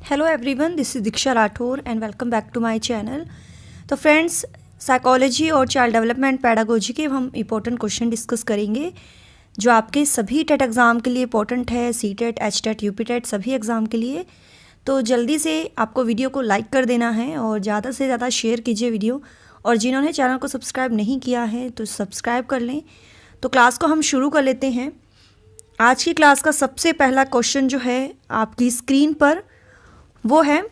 Hello everyone, this is Diksha Rathore and welcome back to my channel. तो friends, psychology और child development pedagogy के हम important question discuss करेंगे जो आपके सभी टेट एग्ज़ाम के लिए इंपॉर्टेंट है, C TET, H TET, UP TET, सभी एग्ज़ाम के लिए। तो जल्दी से आपको वीडियो को लाइक कर देना है और ज़्यादा से ज़्यादा शेयर कीजिए वीडियो, और जिन्होंने चैनल को सब्सक्राइब नहीं किया है तो सब्सक्राइब कर लें। तो क्लास को हम शुरू कर लेते हैं। आज की क्लास का सबसे पहला क्वेश्चन जो है आपकी स्क्रीन पर, वो है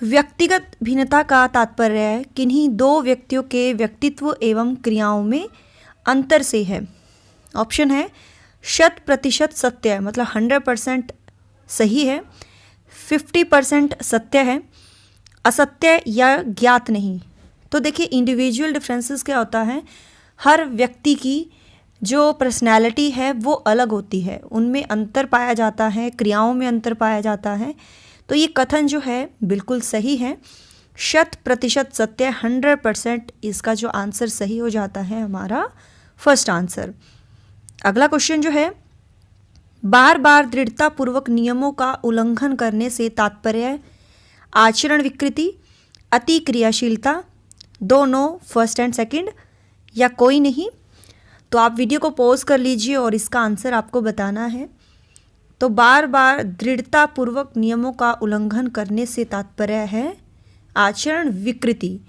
व्यक्तिगत भिन्नता का तात्पर्य है किन्हीं दो व्यक्तियों के व्यक्तित्व एवं क्रियाओं में अंतर से है। ऑप्शन है 100% सत्य, मतलब 100% सही है, 50% सत्य है, असत्य या ज्ञात नहीं। तो देखिए, इंडिविजुअल डिफरेंसेस क्या होता है, हर व्यक्ति की जो पर्सनैलिटी है वो अलग होती है, उनमें अंतर पाया जाता है, क्रियाओं में अंतर पाया जाता है। तो ये कथन जो है बिल्कुल सही है, 100% सत्य, 100%। इसका जो आंसर सही हो जाता है हमारा फर्स्ट आंसर। अगला क्वेश्चन जो है, बार बार दृढ़तापूर्वक नियमों का उल्लंघन करने से तात्पर्य आचरण विकृति, अति क्रियाशीलता, दोनों, फर्स्ट एंड सेकंड, या कोई नहीं। तो आप वीडियो को पॉज कर लीजिए और इसका आंसर आपको बताना है। तो बार बार दृढ़तापूर्वक नियमों का उल्लंघन करने से तात्पर्य है आचरण विकृति,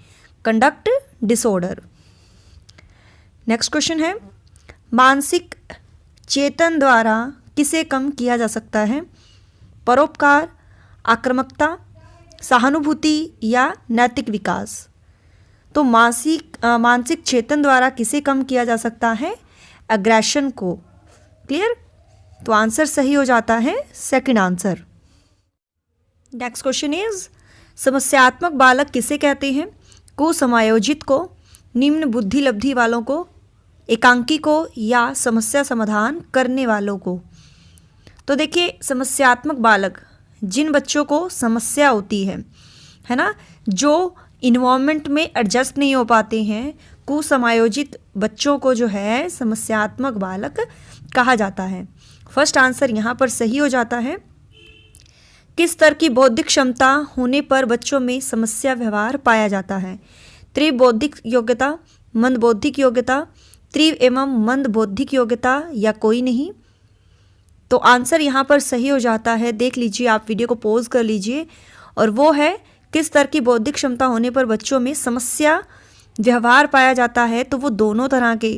कंडक्ट डिसऑर्डर। नेक्स्ट क्वेश्चन है, मानसिक चेतन द्वारा किसे कम किया जा सकता है, परोपकार, आक्रामकता, सहानुभूति या नैतिक विकास। तो मानसिक चेतन द्वारा किसे कम किया जा सकता है, एग्रेशन को। क्लियर? तो आंसर सही हो जाता है second answer. Next question is, समस्यात्मक बालक किसे कहते हैं, कुसमायोजित को, निम्न बुद्धि लब्धि वालों को, एकांकी को, या समस्या समाधान करने वालों को। तो देखिए, समस्यात्मक बालक, जिन बच्चों को समस्या होती है ना, जो इन्वायरमेंट में एडजस्ट नहीं हो पाते हैं, कुसमायोजित बच्चों को जो है समस्यात्मक बालक कहा जाता है। फर्स्ट आंसर यहाँ पर सही हो जाता है। किस स्तर की बौद्धिक क्षमता होने पर बच्चों में समस्या व्यवहार पाया जाता है, त्रिबौद्धिक योग्यता, मंद बौद्धिक योग्यता, तीव्र एवं मंद बौद्धिक योग्यता, या कोई नहीं। तो आंसर यहाँ पर सही हो जाता है, देख लीजिए, आप वीडियो को पॉज कर लीजिए, और वो है किस स्तर की बौद्धिक क्षमता होने पर बच्चों में समस्या व्यवहार पाया जाता है। तो वो दोनों तरह के,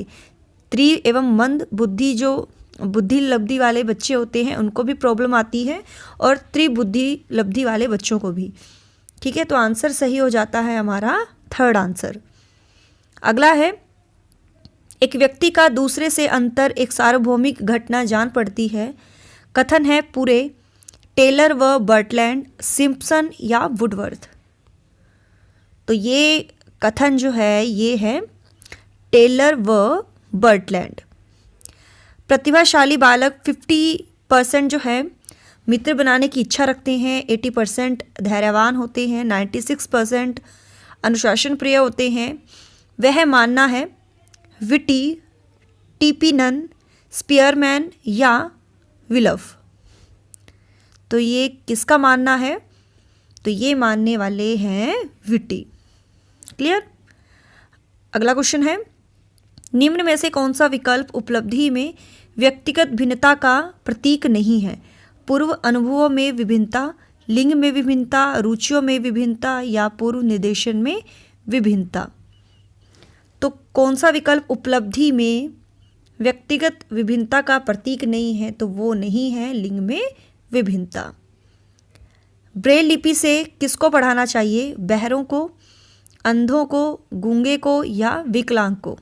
तीव्र एवं मंद बुद्धि, जो बुद्धि लब्धि वाले बच्चे होते हैं उनको भी प्रॉब्लम आती है, और त्रिबुद्धि लब्धि वाले बच्चों को भी। ठीक है, तो आंसर सही हो जाता है हमारा थर्ड आंसर। अगला है, एक व्यक्ति का दूसरे से अंतर एक सार्वभौमिक घटना जान पड़ती है। कथन है पूरे, टेलर व बर्टलैंड, सिम्पसन या वुडवर्थ। तो ये कथन जो है ये है टेलर व बर्टलैंड। प्रतिभाशाली बालक 50% जो है मित्र बनाने की इच्छा रखते हैं, 80% धैर्यवान होते हैं, 96% अनुशासन प्रिय होते हैं। वह मानना है विटी, टीपीनन, स्पीयरमैन या विलफ। तो ये किसका मानना है, तो ये मानने वाले हैं विटी। क्लियर? अगला क्वेश्चन है, निम्न में से कौन सा विकल्प उपलब्धि में व्यक्तिगत भिन्नता का प्रतीक नहीं है, पूर्व अनुभवों में विभिन्नता, लिंग में विभिन्नता, रुचियों में विभिन्नता, या पूर्व निर्देशन में विभिन्नता। तो कौन सा विकल्प उपलब्धि में व्यक्तिगत विभिन्नता का प्रतीक नहीं है, तो वो नहीं है लिंग में विभिन्नता। ब्रेल लिपि से किसको पढ़ाना चाहिए, बहरों को, अंधों को, गूंगे को, या विकलांग को।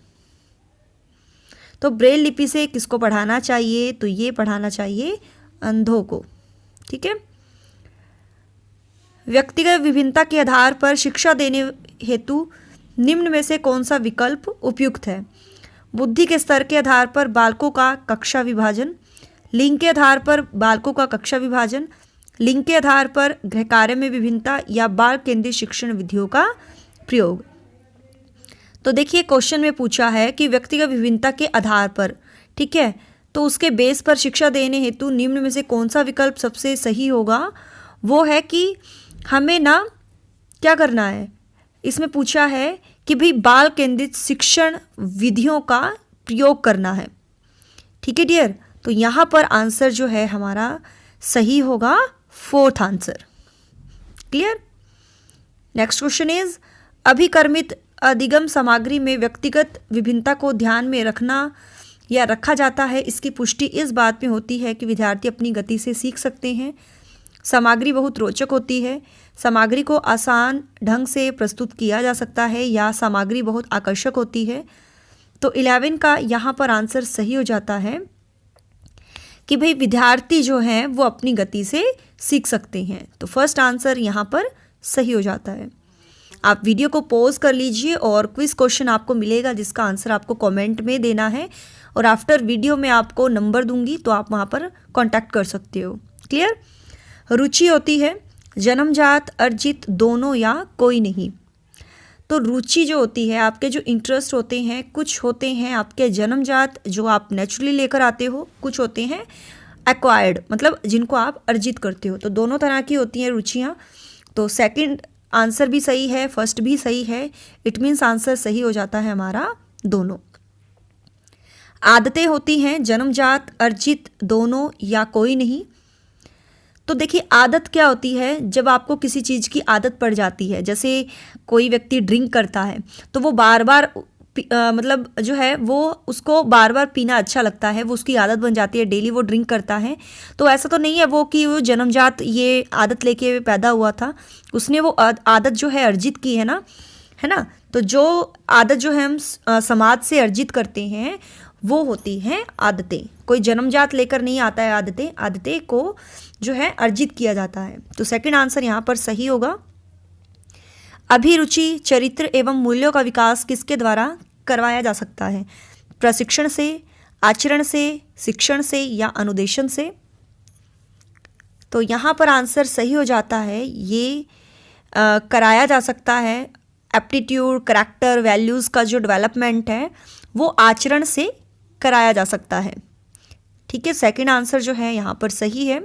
तो ब्रेल लिपि से किसको पढ़ाना चाहिए, तो ये पढ़ाना चाहिए अंधों को। ठीक है। व्यक्तिगत विभिन्नता के आधार पर शिक्षा देने हेतु निम्न में से कौन सा विकल्प उपयुक्त है, बुद्धि के स्तर के आधार पर बालकों का कक्षा विभाजन, लिंग के आधार पर बालकों का कक्षा विभाजन, लिंग के आधार पर गृह कार्य में विभिन्नता, या बाल केंद्रित शिक्षण विधियों का प्रयोग। तो देखिए, क्वेश्चन में पूछा है कि व्यक्तिगत विभिन्नता के आधार पर, ठीक है, तो उसके बेस पर शिक्षा देने हेतु निम्न में से कौन सा विकल्प सबसे सही होगा, वो है कि हमें ना क्या करना है, इसमें पूछा है कि भाई बाल केंद्रित शिक्षण विधियों का प्रयोग करना है। ठीक है डियर, तो यहाँ पर आंसर जो है हमारा सही होगा 4th answer. Clear. Next question is अभिकर्मित अधिगम सामग्री में व्यक्तिगत विभिन्नता को ध्यान में रखना या रखा जाता है, इसकी पुष्टि इस बात में होती है कि विद्यार्थी अपनी गति से सीख सकते हैं, सामग्री बहुत रोचक होती है, सामग्री को आसान ढंग से प्रस्तुत किया जा सकता है, या सामग्री बहुत आकर्षक होती है। तो 11 का यहाँ पर आंसर सही हो जाता है कि भाई विद्यार्थी जो हैं वो अपनी गति से सीख सकते हैं। तो फर्स्ट आंसर यहाँ पर सही हो जाता है। आप वीडियो को पॉज कर लीजिए और क्विज क्वेश्चन आपको मिलेगा जिसका आंसर आपको कमेंट में देना है, और आफ्टर वीडियो में आपको नंबर दूंगी तो आप वहाँ पर कांटेक्ट कर सकते हो। क्लियर। रुचि होती है जन्मजात, अर्जित, दोनों या कोई नहीं। तो रुचि जो होती है, आपके जो इंटरेस्ट होते हैं, कुछ होते हैं आपके जन्मजात जो आप नेचुरली लेकर आते हो, कुछ होते हैं एक्वायर्ड मतलब जिनको आप अर्जित करते हो। तो दोनों तरह की होती हैं रुचियाँ। तो सेकंड आंसर भी सही है, फर्स्ट भी सही है, इट मीन्स आंसर सही हो जाता है हमारा दोनों। आदतें होती हैं जन्मजात, अर्जित, दोनों या कोई नहीं। तो देखिए आदत क्या होती है, जब आपको किसी चीज़ की आदत पड़ जाती है, जैसे कोई व्यक्ति ड्रिंक करता है तो वो बार बार मतलब जो है वो उसको बार बार पीना अच्छा लगता है, वो उसकी आदत बन जाती है, डेली वो ड्रिंक करता है। तो ऐसा तो नहीं है वो कि वो जन्मजात ये आदत लेके पैदा हुआ था, उसने वो आदत जो है अर्जित की है ना। तो जो आदत जो है हम समाज से अर्जित करते हैं वो होती हैं आदतें। कोई जन्मजात लेकर नहीं आता है आदतें को जो है अर्जित किया जाता है। तो सेकंड आंसर यहाँ पर सही होगा। अभिरुचि, चरित्र एवं मूल्यों का विकास किसके द्वारा करवाया जा सकता है? प्रशिक्षण से, आचरण से, शिक्षण से या अनुदेशन से? तो यहाँ पर आंसर सही हो जाता है, ये कराया जा सकता है। एप्टीट्यूड, करैक्टर, वैल्यूज़ का जो डेवलपमेंट है वो आचरण से कराया जा सकता है। ठीक है, सेकंड आंसर जो है यहाँ पर सही है।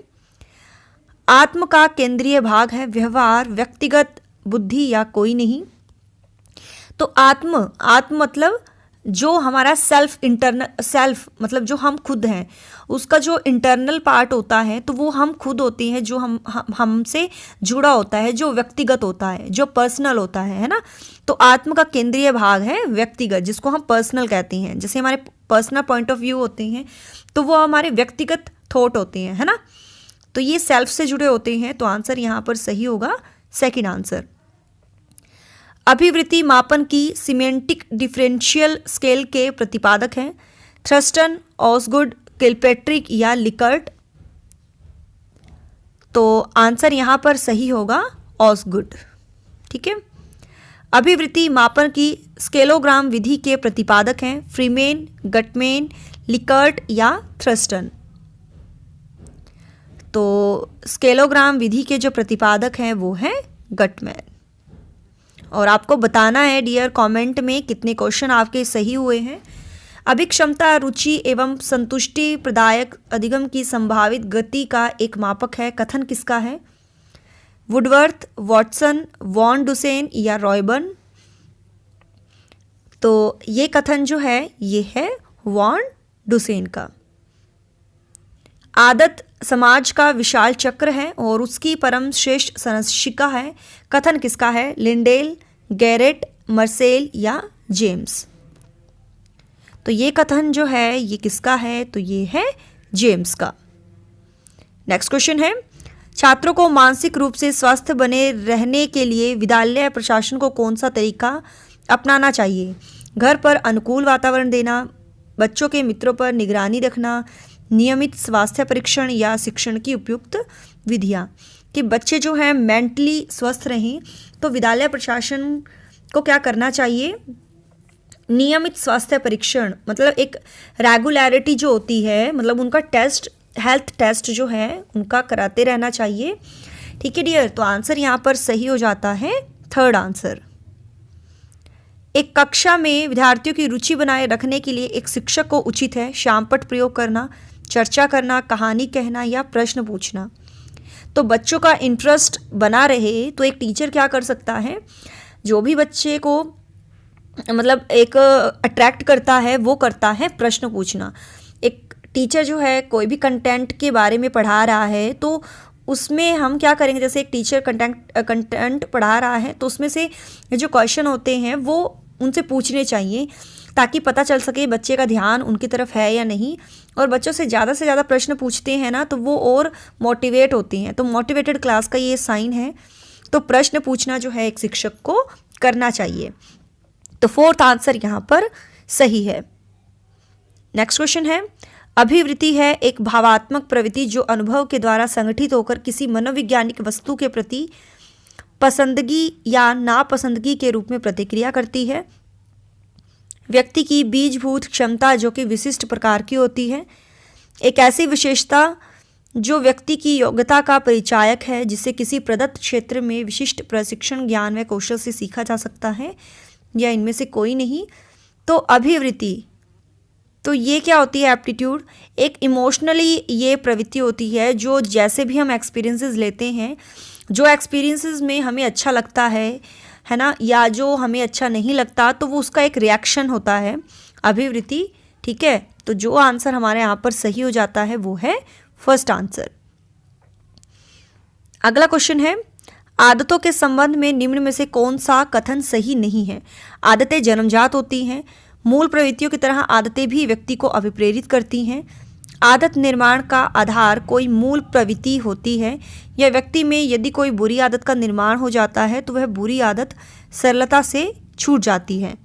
आत्म का केंद्रीय भाग है व्यवहार, व्यक्तिगत, बुद्धि या कोई नहीं। तो आत्म मतलब जो हमारा सेल्फ मतलब जो हम खुद हैं, उसका जो इंटरनल पार्ट होता है तो वो हम खुद होते हैं, जो हमसे जुड़ा होता है, जो व्यक्तिगत होता है, जो पर्सनल होता है ना। तो आत्म का केंद्रीय भाग है व्यक्तिगत, जिसको हम पर्सनल कहते हैं। जैसे हमारे पर्सनल पॉइंट ऑफ व्यू होते हैं तो वो हमारे व्यक्तिगत थॉट होते हैं, है ना। तो ये सेल्फ से जुड़े होते हैं। तो आंसर यहाँ पर सही होगा सेकंड आंसर। अभिवृत्ति मापन की सिमेंटिक डिफरेंशियल स्केल के प्रतिपादक हैं थ्रस्टन, ऑसगुड, किलपेट्रिक या लिकर्ट। तो आंसर यहाँ पर सही होगा ऑसगुड। ठीक है। अभिवृत्ति मापन की स्केलोग्राम विधि के प्रतिपादक हैं फ्रीमेन, गटमेन, लिकर्ट या थ्रस्टन। तो स्केलोग्राम विधि के जो प्रतिपादक हैं वो हैं गटमैन। और आपको बताना है डियर कमेंट में कितने क्वेश्चन आपके सही हुए हैं। अभिक्षमता, रुचि एवं संतुष्टि प्रदायक अधिगम की संभावित गति का एक मापक है, कथन किसका है? वुडवर्थ, वॉटसन, वॉन डुसेन या रॉयबर्न। तो ये कथन जो है ये है वॉन डुसेन का। आदत समाज का विशाल चक्र है और उसकी परम श्रेष्ठ संरक्षिका है, कथन किसका है? लिंडेल, गैरेट, मर्सेल या जेम्स। तो ये कथन जो है ये किसका है? तो ये है जेम्स का। नेक्स्ट क्वेश्चन है, छात्रों को मानसिक रूप से स्वस्थ बने रहने के लिए विद्यालय प्रशासन को कौन सा तरीका अपनाना चाहिए? घर पर अनुकूल वातावरण देना, बच्चों के मित्रों पर निगरानी रखना, नियमित स्वास्थ्य परीक्षण या शिक्षण की उपयुक्त विधियाँ। कि बच्चे जो हैं मेंटली स्वस्थ रहें तो विद्यालय प्रशासन को क्या करना चाहिए? नियमित स्वास्थ्य परीक्षण मतलब एक रेगुलरिटी जो होती है, मतलब उनका टेस्ट, हेल्थ टेस्ट जो है उनका कराते रहना चाहिए। ठीक है डियर, तो आंसर यहाँ पर सही हो जाता है थर्ड आंसर। एक कक्षा में विद्यार्थियों की रुचि बनाए रखने के लिए एक शिक्षक को उचित है शामपट प्रयोग करना, चर्चा करना, कहानी कहना या प्रश्न पूछना। तो बच्चों का इंटरेस्ट बना रहे तो एक टीचर क्या कर सकता है, जो भी बच्चे को मतलब एक अट्रैक्ट करता है वो करता है प्रश्न पूछना। एक टीचर जो है कोई भी कंटेंट के बारे में पढ़ा रहा है तो उसमें हम क्या करेंगे, जैसे एक टीचर कंटेंट पढ़ा रहा है तो उसमें से जो क्वेश्चन होते हैं वो उनसे पूछने चाहिए ताकि पता चल सके बच्चे का ध्यान उनकी तरफ है या नहीं। और बच्चों से ज़्यादा प्रश्न पूछते हैं ना तो वो और मोटिवेट होती हैं। तो मोटिवेटेड क्लास का ये साइन है। तो प्रश्न पूछना जो है एक शिक्षक को करना चाहिए। तो फोर्थ आंसर यहाँ पर सही है। नेक्स्ट क्वेश्चन है, अभिवृत्ति है एक भावात्मक प्रवृत्ति जो अनुभव के द्वारा संगठित होकर किसी मनोवैज्ञानिक वस्तु के प्रति पसंदगी या नापसंदगी के रूप में प्रतिक्रिया करती है। व्यक्ति की बीजभूत क्षमता जो कि विशिष्ट प्रकार की होती है, एक ऐसी विशेषता जो व्यक्ति की योग्यता का परिचायक है जिसे किसी प्रदत्त क्षेत्र में विशिष्ट प्रशिक्षण ज्ञान व कौशल से सीखा जा सकता है, या इनमें से कोई नहीं। तो अभिवृत्ति तो ये क्या होती है, एप्टीट्यूड, एक इमोशनली ये प्रवृत्ति होती है जो जैसे भी हम एक्सपीरियंसेस लेते हैं, जो एक्सपीरियंसेस में हमें अच्छा लगता है ना, या जो हमें अच्छा नहीं लगता तो वो उसका एक रिएक्शन होता है अभिवृत्ति। ठीक है, तो जो आंसर हमारे यहाँ पर सही हो जाता है वो है फर्स्ट आंसर। अगला क्वेश्चन है, आदतों के संबंध में निम्न में से कौन सा कथन सही नहीं है। आदतें जन्मजात होती हैं। मूल प्रवृत्तियों की तरह आदतें भी व्यक्ति को अभिप्रेरित करती हैं। आदत निर्माण का आधार कोई मूल प्रवृत्ति होती है, या व्यक्ति में यदि कोई बुरी आदत का निर्माण हो जाता है तो वह बुरी आदत सरलता से छूट जाती है।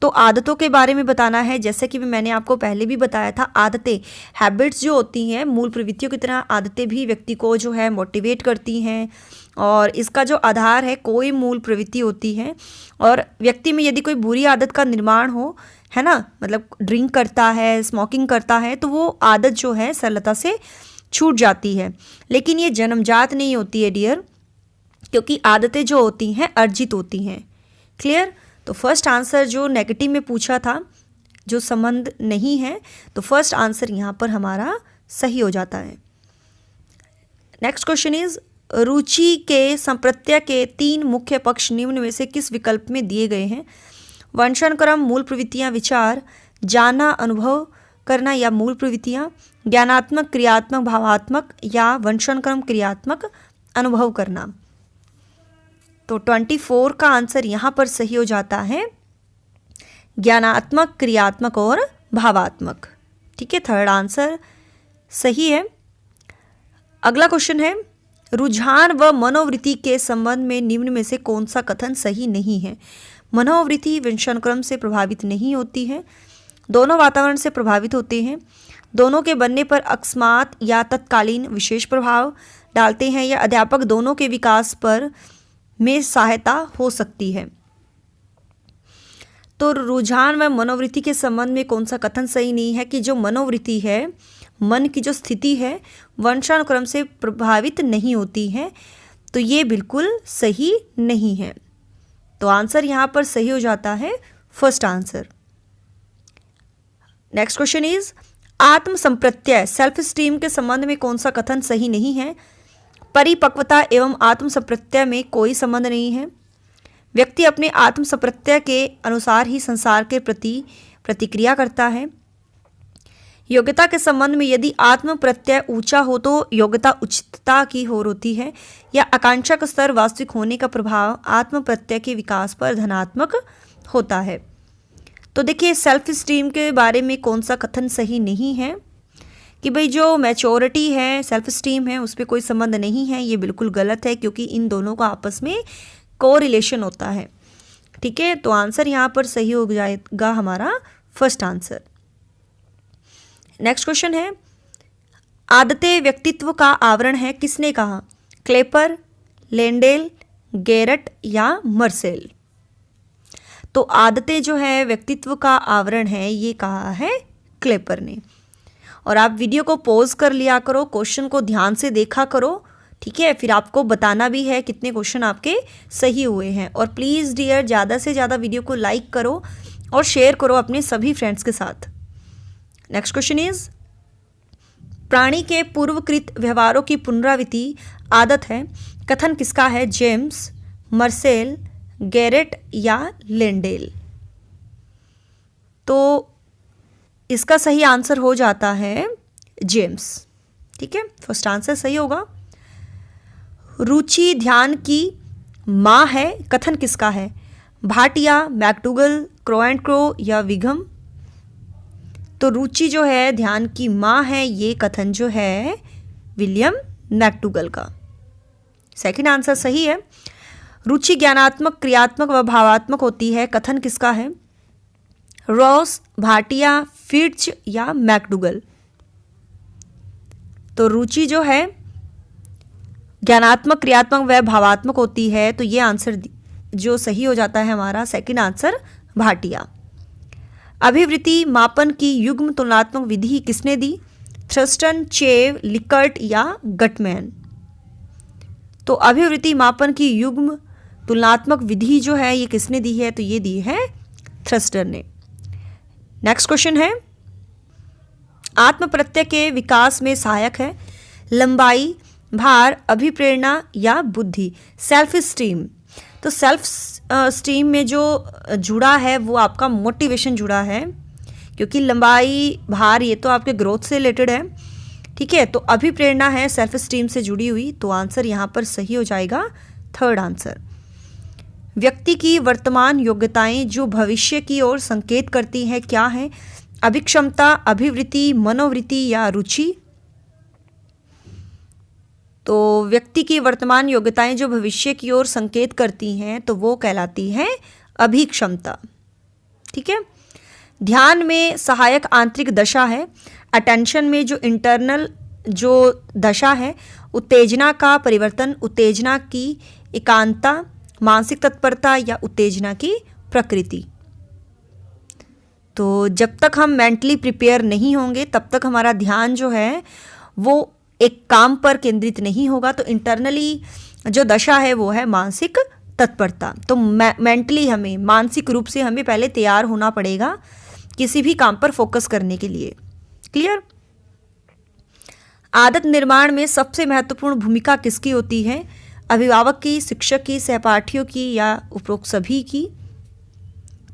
तो आदतों के बारे में बताना है, जैसे कि मैंने आपको पहले भी बताया था, आदतें हैबिट्स जो होती हैं मूल प्रवृत्तियों की तरह आदतें भी व्यक्ति को जो है मोटिवेट करती हैं, और इसका जो आधार है कोई मूल प्रवृत्ति होती है। और व्यक्ति में यदि कोई बुरी आदत का निर्माण हो, है ना, मतलब ड्रिंक करता है, स्मोकिंग करता है, तो वो आदत जो है सरलता से छूट जाती है। लेकिन ये जन्मजात नहीं होती है डियर, क्योंकि आदतें जो होती हैं अर्जित होती हैं। क्लियर। तो फर्स्ट आंसर जो नेगेटिव में पूछा था, जो संबंध नहीं है, तो फर्स्ट आंसर यहाँ पर हमारा सही हो जाता है। नेक्स्ट क्वेश्चन इज, रुचि के संप्रत्यय के 3 मुख्य पक्ष निम्न में से किस विकल्प में दिए गए हैं। वंशानुक्रम, मूल प्रवृत्तियाँ, विचार, जानना, अनुभव करना या मूल प्रवृत्तियाँ, ज्ञानात्मक, क्रियात्मक, भावात्मक या वंशानुक्रम, क्रियात्मक, अनुभव करना। तो 24 का आंसर यहाँ पर सही हो जाता है ज्ञानात्मक, क्रियात्मक और भावात्मक। ठीक है, थर्ड आंसर सही है। अगला क्वेश्चन है, रुझान व मनोवृत्ति के संबंध में निम्न में से कौन सा कथन सही नहीं है। मनोवृत्ति वंशानुक्रम से प्रभावित नहीं होती है। दोनों वातावरण से प्रभावित होते हैं। दोनों के बनने पर अकस्मात या तत्कालीन विशेष प्रभाव डालते हैं, या अध्यापक दोनों के विकास पर में सहायता हो सकती है। तो रुझान व मनोवृत्ति के संबंध में कौन सा कथन सही नहीं है कि जो मनोवृत्ति है, मन की जो स्थिति है, वंशानुक्रम से प्रभावित नहीं होती है। तो ये बिल्कुल सही नहीं है। तो आंसर यहाँ पर सही हो जाता है first answer. Next question is, आत्म संप्रत्यय सेल्फ स्टीम के संबंध में कौन सा कथन सही नहीं है। परिपक्वता एवं आत्म संप्रत्यय में कोई संबंध नहीं है। व्यक्ति अपने आत्म संप्रत्यय के अनुसार ही संसार के प्रति प्रतिक्रिया करता है। योग्यता के संबंध में यदि आत्म प्रत्यय ऊंचा हो तो योग्यता उचितता की ओर होती है, या आकांक्षा का स्तर वास्तविक होने का प्रभाव आत्म प्रत्यय के विकास पर धनात्मक होता है। तो देखिए, सेल्फ स्टीम के बारे में कौन सा कथन सही नहीं है कि भाई जो मैच्योरिटी है, सेल्फ स्टीम है, उस पर कोई संबंध नहीं है। ये बिल्कुल गलत है, क्योंकि इन दोनों का आपस में कोरिलेशन होता है। ठीक है, तो आंसर यहाँ पर सही हो जाएगा हमारा फर्स्ट आंसर। नेक्स्ट क्वेश्चन है, आदतें व्यक्तित्व का आवरण है, किसने कहा। क्लेपर, लेंडेल, गेरट या मर्सेल। तो आदतें जो है व्यक्तित्व का आवरण है, ये कहा है क्लेपर ने। और आप वीडियो को पॉज कर लिया करो, क्वेश्चन को ध्यान से देखा करो। ठीक है, फिर आपको बताना भी है कितने क्वेश्चन आपके सही हुए हैं। और प्लीज़ डियर, ज़्यादा से ज़्यादा वीडियो को लाइक करो और शेयर करो अपने सभी फ्रेंड्स के साथ। नेक्स्ट क्वेश्चन इज, प्राणी के पूर्वकृत व्यवहारों की पुनरावृत्ति आदत है, कथन किसका है? जेम्स, मर्सेल, गैरेट या लेंडेल? तो इसका सही आंसर हो जाता है जेम्स। ठीक है, फर्स्ट आंसर सही होगा। रुचि ध्यान की माँ है, कथन किसका है? Bhatia, McDougall, crow and crow या विघम? तो रुचि जो है ध्यान की माँ है, ये कथन जो है विलियम मैकडूगल का। सेकंड आंसर सही है। रुचि ज्ञानात्मक, क्रियात्मक व भावात्मक होती है, कथन किसका है? रॉस, भाटिया, फिट्ज या मैकडूगल? तो रुचि जो है ज्ञानात्मक, क्रियात्मक व भावात्मक होती है, तो ये आंसर जो सही हो जाता है हमारा सेकंड आंसर भाटिया। अभिवृत्ति मापन की युग्म तुलनात्मक विधि किसने दी? थ्रस्टन, चेव, लिकर्ट या गटमैन? तो अभिवृत्ति मापन की युग्म तुलनात्मक विधि जो है ये किसने दी है? तो ये दी है थ्रस्टन ने। नेक्स्ट क्वेश्चन है, आत्म प्रत्यय के विकास में सहायक है लंबाई, भार, अभिप्रेरणा या बुद्धि? Self esteem. तो सेल्फ स्टीम में जो जुड़ा है वो आपका मोटिवेशन जुड़ा है, क्योंकि लंबाई, भार ये तो आपके ग्रोथ से रिलेटेड है। ठीक है, तो अभिप्रेरणा है सेल्फ स्टीम से जुड़ी हुई, तो आंसर यहाँ पर सही हो जाएगा थर्ड आंसर। व्यक्ति की वर्तमान योग्यताएं जो भविष्य की ओर संकेत करती हैं क्या है? अभिक्षमता, अभिवृत्ति, मनोवृत्ति या रुचि? तो व्यक्ति की वर्तमान योग्यताएं जो भविष्य की ओर संकेत करती हैं तो वो कहलाती है अभिक्षमता। ठीक है, ध्यान में सहायक आंतरिक दशा है, अटेंशन में जो इंटरनल जो दशा है, उत्तेजना का परिवर्तन, उत्तेजना की एकांतता, मानसिक तत्परता या उत्तेजना की प्रकृति? तो जब तक हम मेंटली प्रिपेयर नहीं होंगे तब तक हमारा ध्यान जो है वो एक काम पर केंद्रित नहीं होगा। तो इंटरनली जो दशा है वो है मानसिक तत्परता। तो मेंटली हमें, मानसिक रूप से हमें पहले तैयार होना पड़ेगा किसी भी काम पर फोकस करने के लिए। क्लियर? आदत निर्माण में सबसे महत्वपूर्ण भूमिका किसकी होती है? अभिभावक की, शिक्षक की, सहपाठियों की या उपरोक्त सभी की?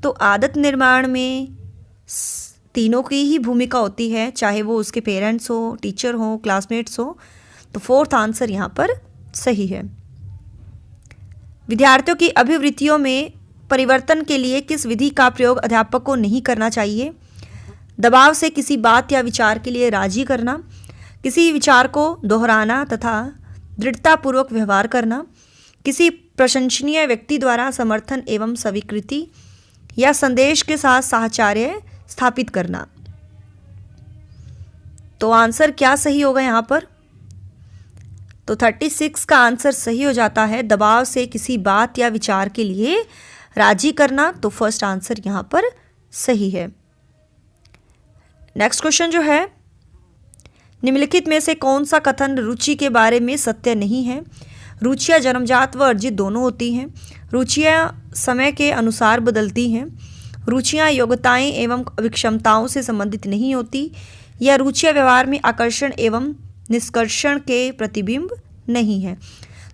तो आदत निर्माण में तीनों की ही भूमिका होती है, चाहे वो उसके पेरेंट्स हो, टीचर हो, क्लासमेट्स हो। तो फोर्थ आंसर यहाँ पर सही है। विद्यार्थियों की अभिवृत्तियों में परिवर्तन के लिए किस विधि का प्रयोग अध्यापक को नहीं करना चाहिए? दबाव से किसी बात या विचार के लिए राजी करना, किसी विचार को दोहराना तथा दृढ़तापूर्वक व्यवहार करना, किसी प्रशंसनीय व्यक्ति द्वारा समर्थन एवं स्वीकृति या संदेश के साथ साहचर्य स्थापित करना? तो आंसर क्या सही होगा यहाँ पर? तो 36 का आंसर सही हो जाता है दबाव से किसी बात या विचार के लिए राजी करना। तो फर्स्ट आंसर यहाँ पर सही है। नेक्स्ट क्वेश्चन जो है, निम्नलिखित में से कौन सा कथन रुचि के बारे में सत्य नहीं है? रुचियाँ जन्मजात व अर्जित दोनों होती हैं। रुचियाँ समय के अनुसार बदलती हैं। रुचियाँ योग्यताएं एवं अभिक्षमताओं से संबंधित नहीं होती। या रुचियाँ व्यवहार में आकर्षण एवं निष्कर्षण के प्रतिबिंब नहीं है।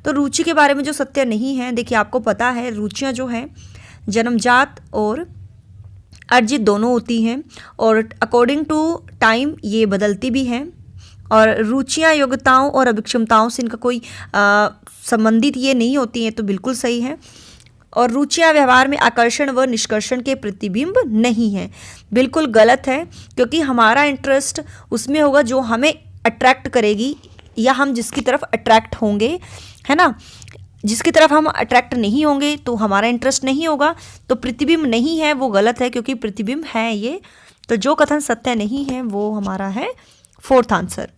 तो रुचि के बारे में जो सत्य नहीं है, देखिए आपको पता है रुचियाँ जो हैं जन्मजात और अर्जित दोनों होती हैं और अकॉर्डिंग टू टाइम ये बदलती भी हैं। और रुचियाँ योग्यताओं और अभिक्षमताओं से इनका कोई संबंधित ये नहीं होती हैं, तो बिल्कुल सही है। और रुचियाँ व्यवहार में आकर्षण व निष्कर्षण के प्रतिबिंब नहीं है, बिल्कुल गलत है, क्योंकि हमारा इंटरेस्ट उसमें होगा जो हमें अट्रैक्ट करेगी या हम जिसकी तरफ अट्रैक्ट होंगे, है ना। जिसकी तरफ हम अट्रैक्ट नहीं होंगे तो हमारा इंटरेस्ट नहीं होगा। तो प्रतिबिंब नहीं है वो गलत है, क्योंकि प्रतिबिंब है ये। तो जो कथन सत्य नहीं है वो हमारा है फोर्थ आंसर।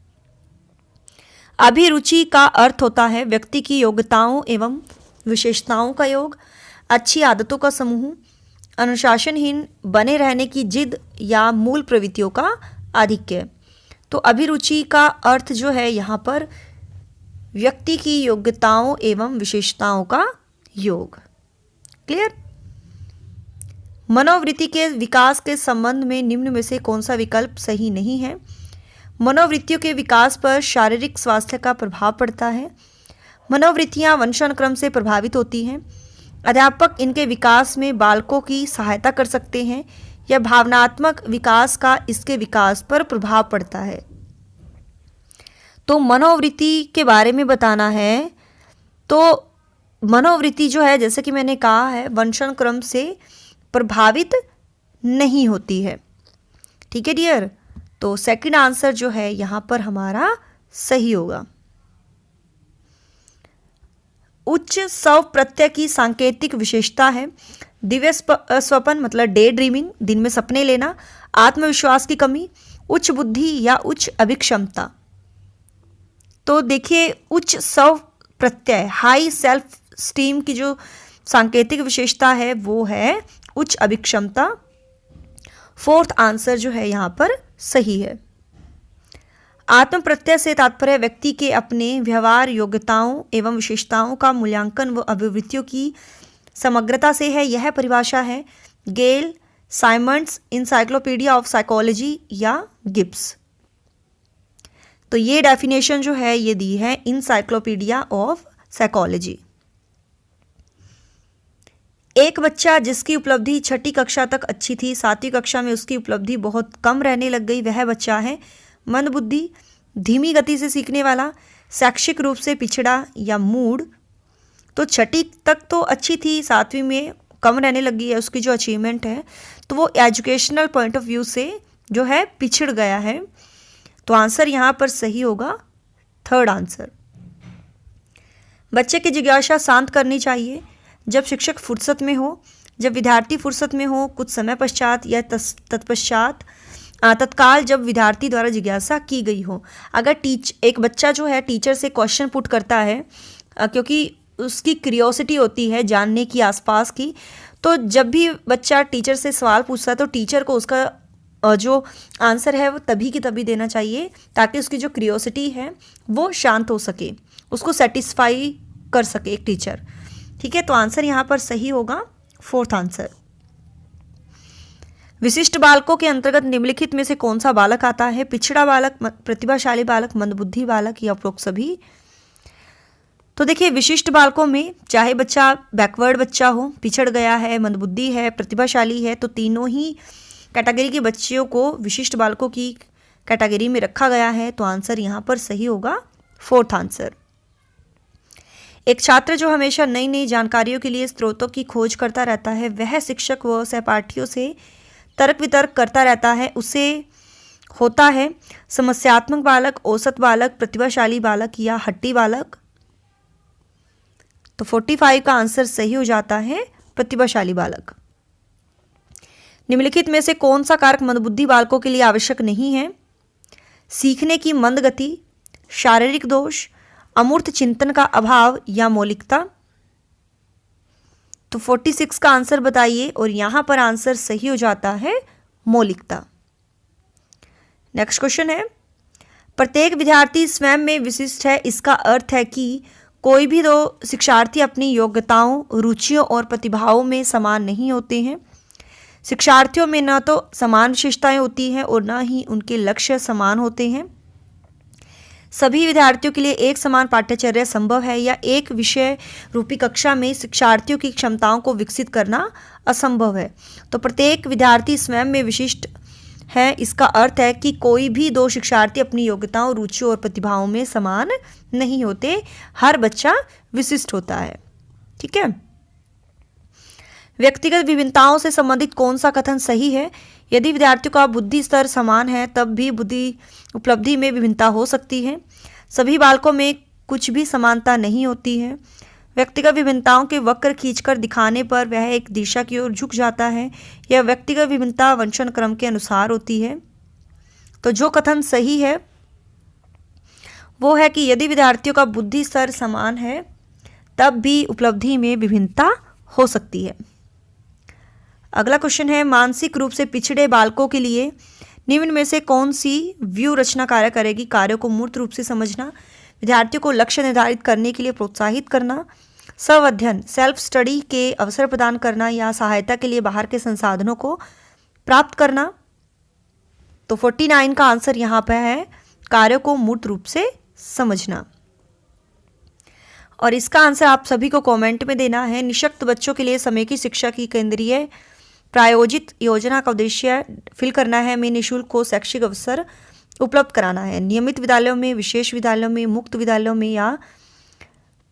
अभिरुचि का अर्थ होता है व्यक्ति की योग्यताओं एवं विशेषताओं का योग, अच्छी आदतों का समूह, अनुशासनहीन बने रहने की जिद या मूल प्रवृत्तियों का आधिक्य। तो अभिरुचि का अर्थ जो है यहाँ पर व्यक्ति की योग्यताओं एवं विशेषताओं का योग। क्लियर? मनोवृत्ति के विकास के संबंध में निम्न में से कौन सा विकल्प सही नहीं है? मनोवृत्तियों के विकास पर शारीरिक स्वास्थ्य का प्रभाव पड़ता है। मनोवृत्तियां वंशानुक्रम से प्रभावित होती हैं। अध्यापक इनके विकास में बालकों की सहायता कर सकते हैं या भावनात्मक विकास का इसके विकास पर प्रभाव पड़ता है। तो मनोवृत्ति के बारे में बताना है तो मनोवृत्ति जो है, जैसे कि मैंने कहा है, वंशानुक्रम से प्रभावित नहीं होती है। ठीक है डियर, तो सेकंड आंसर जो है यहाँ पर हमारा सही होगा। उच्च स्व प्रत्यय की सांकेतिक विशेषता है दिव्य स्वप्न मतलब डे ड्रीमिंग, दिन में सपने लेना, आत्मविश्वास की कमी, उच्च बुद्धि या उच्च अभिक्षमता। तो देखिए, उच्च स्व प्रत्यय हाई सेल्फ स्टीम की जो सांकेतिक विशेषता है वो है उच्च अभिक्षमता। फोर्थ आंसर जो है यहाँ पर सही है। आत्म प्रत्यय से तात्पर्य व्यक्ति के अपने व्यवहार, योग्यताओं एवं विशेषताओं का मूल्यांकन व अभिवृत्तियों की समग्रता से है। यह परिभाषा है गेल साइमंड्स इंसाइक्लोपीडिया ऑफ साइकोलॉजी या गिब्स। तो ये डेफिनेशन जो है ये दी है इंसाइक्लोपीडिया ऑफ साइकोलॉजी। एक बच्चा जिसकी उपलब्धि छठी कक्षा तक अच्छी थी, 7वीं कक्षा में उसकी उपलब्धि बहुत कम रहने लग गई। वह बच्चा है मंदबुद्धि, धीमी गति से सीखने वाला, शैक्षिक रूप से पिछड़ा या मूड। तो छठी तक तो अच्छी थी, 7वीं में कम रहने लगी है उसकी जो अचीवमेंट है, तो वो एजुकेशनल पॉइंट ऑफ व्यू से जो है पिछड़ गया है। तो आंसर यहाँ पर सही होगा थर्ड आंसर। बच्चे की जिज्ञासा शांत करनी चाहिए जब शिक्षक फुर्सत में हो, जब विद्यार्थी फुर्सत में हो, कुछ समय पश्चात या तत्पश्चात, तत्काल जब विद्यार्थी द्वारा जिज्ञासा की गई हो। अगर एक बच्चा जो है टीचर से क्वेश्चन पुट करता है क्योंकि उसकी क्यूरियोसिटी होती है जानने की आसपास की, तो जब भी बच्चा टीचर से सवाल पूछता है तो टीचर को उसका जो आंसर है वो तभी की तभी देना चाहिए ताकि उसकी जो क्यूरियोसिटी है वो शांत हो सके, उसको सेटिस्फाई कर सके एक टीचर। ठीक है, तो आंसर यहाँ पर सही होगा फोर्थ आंसर। विशिष्ट बालकों के अंतर्गत निम्नलिखित में से कौन सा बालक आता है? पिछड़ा बालक, प्रतिभाशाली बालक, मंदबुद्धि बालक या उपरोक्त सभी? तो देखिए, विशिष्ट बालकों में चाहे बच्चा बैकवर्ड बच्चा हो, पिछड़ गया है, मंदबुद्धि है, प्रतिभाशाली है, तो तीनों ही कैटेगरी के बच्चों को विशिष्ट बालकों की कैटेगरी में रखा गया है। तो आंसर यहाँ पर सही होगा फोर्थ आंसर। एक छात्र जो हमेशा नई नई जानकारियों के लिए स्रोतों की खोज करता रहता है, वह शिक्षक व सहपाठियों से तर्क वितर्क करता रहता है, उसे होता है समस्यात्मक बालक, औसत बालक, प्रतिभाशाली बालक या हट्टी बालक। तो 45 का आंसर सही हो जाता है प्रतिभाशाली बालक। निम्नलिखित में से कौन सा कारक मंदबुद्धि बालकों के लिए आवश्यक नहीं है? सीखने की मंद गति, शारीरिक दोष, अमूर्त चिंतन का अभाव या मौलिकता। तो 46 का आंसर बताइए, और यहां पर आंसर सही हो जाता है मौलिकता। नेक्स्ट क्वेश्चन है, प्रत्येक विद्यार्थी स्वयं में विशिष्ट है, इसका अर्थ है कि कोई भी दो शिक्षार्थी अपनी योग्यताओं, रुचियों और प्रतिभाओं में समान नहीं होते हैं। शिक्षार्थियों में न तो समान विशेषताएं होती हैं और न ही उनके लक्ष्य समान होते हैं। सभी विद्यार्थियों के लिए एक समान पाठ्यचर्या संभव है या एक विषय रूपी कक्षा में शिक्षार्थियों की क्षमताओं को विकसित करना असंभव है। तो प्रत्येक विद्यार्थी स्वयं में विशिष्ट है, इसका अर्थ है कि कोई भी दो शिक्षार्थी अपनी योग्यताओं, रुचियों और प्रतिभाओं में समान नहीं होते, हर बच्चा विशिष्ट होता है। ठीक है, व्यक्तिगत विभिन्नताओं से संबंधित कौन सा कथन सही है? यदि विद्यार्थियों का बुद्धि स्तर समान है तब भी बुद्धि उपलब्धि में विभिन्नता हो सकती है। सभी बालकों में कुछ भी समानता नहीं होती है। व्यक्तिगत विभिन्नताओं के वक्र खींचकर दिखाने पर वह एक दिशा की ओर झुक जाता है। यह व्यक्तिगत विभिन्नता वंशानुक्रम के अनुसार होती है। तो जो कथन सही है वो है कि यदि विद्यार्थियों का बुद्धि स्तर समान है तब भी उपलब्धि में विभिन्नता हो सकती है। अगला क्वेश्चन है, मानसिक रूप से पिछड़े बालकों के लिए निम्न में से कौन सी व्यू रचना कार्य करेगी? कार्यों को मूर्त रूप से समझना, विद्यार्थियों को लक्ष्य निर्धारित करने के लिए प्रोत्साहित करना, स्व अध्ययन सेल्फ स्टडी के अवसर प्रदान करना या सहायता के लिए बाहर के संसाधनों को प्राप्त करना। तो 49 का आंसर यहाँ पर है कार्यों को मूर्त रूप से समझना। और इसका आंसर आप सभी को कमेंट में देना है। निःशक्त बच्चों के लिए समय की शिक्षा की केंद्रीय प्रायोजित योजना का उद्देश्य फिल करना है। में निःशुल्क को शैक्षिक अवसर उपलब्ध कराना है। नियमित विद्यालयों में, विशेष विद्यालयों में, मुक्त विद्यालयों में या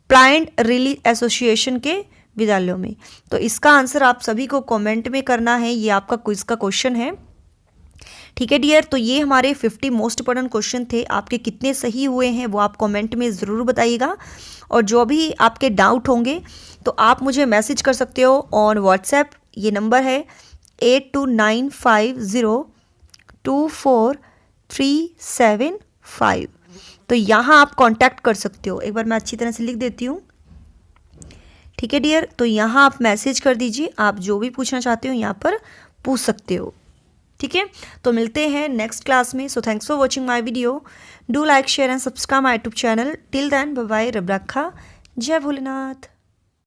ब्लाइंड रिलीज एसोसिएशन के विद्यालयों में। तो इसका आंसर आप सभी को कमेंट में करना है। ये आपका क्विज का क्वेश्चन है। ठीक है डियर, तो ये हमारे 50 मोस्ट इंपॉर्टेंट क्वेश्चन थे। आपके कितने सही हुए हैं वो आप कमेंट में ज़रूर बताइएगा। और जो भी आपके डाउट होंगे तो आप मुझे मैसेज कर सकते हो ऑन व्हाट्सएप। ये नंबर है 8295024375। तो यहाँ आप कांटेक्ट कर सकते हो। एक बार मैं अच्छी तरह से लिख देती हूँ। ठीक है डियर, तो यहाँ आप मैसेज कर दीजिए। आप जो भी पूछना चाहते हो यहाँ पर पूछ सकते हो। ठीक है, तो मिलते हैं नेक्स्ट क्लास में। So thanks for watching my video. Do like, share and subscribe my YouTube channel. Till then bye bye, रब रखा। जय भोलेनाथ।